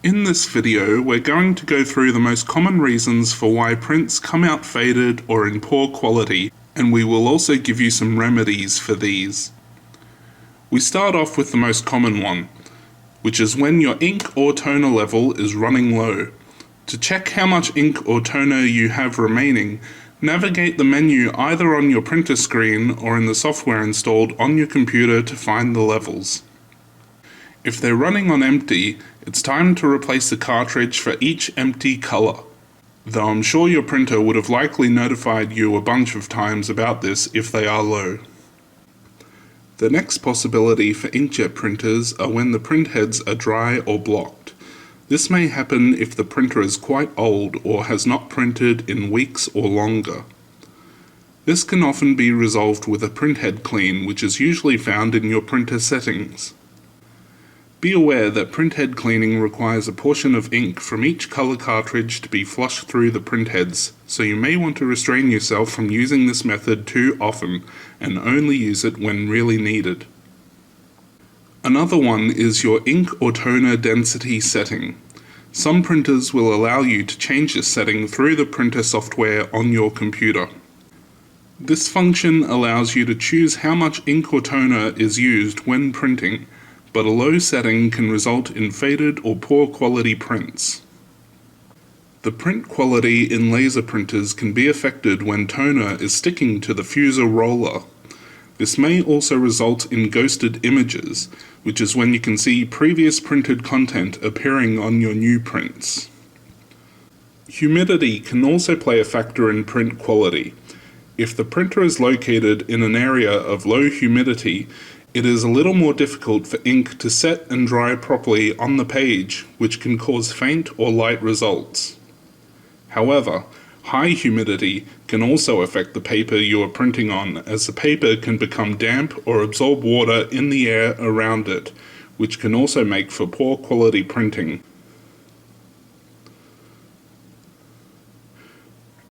In this video, we're going to go through the most common reasons for why prints come out faded or in poor quality, and we will also give you some remedies for these. We start off with the most common one, which is when your ink or toner level is running low. To check how much ink or toner you have remaining, navigate the menu either on your printer screen or in the software installed on your computer to find the levels. If they're running on empty, it's time to replace the cartridge for each empty color. Though I'm sure your printer would have likely notified you a bunch of times about this if they are low. The next possibility for inkjet printers are when the print heads are dry or blocked. This may happen if the printer is quite old or has not printed in weeks or longer. This can often be resolved with a printhead clean, which is usually found in your printer settings. Be aware that printhead cleaning requires a portion of ink from each color cartridge to be flushed through the printheads, so you may want to restrain yourself from using this method too often and only use it when really needed. Another one is your ink or toner density setting. Some printers will allow you to change this setting through the printer software on your computer. This function allows you to choose how much ink or toner is used when printing, but a low setting can result in faded or poor quality prints. The print quality in laser printers can be affected when toner is sticking to the fuser roller. This may also result in ghosted images, which is when you can see previous printed content appearing on your new prints. Humidity can also play a factor in print quality. If the printer is located in an area of low humidity, it is a little more difficult for ink to set and dry properly on the page, which can cause faint or light results. However, high humidity can also affect the paper you are printing on, as the paper can become damp or absorb water in the air around it, which can also make for poor quality printing.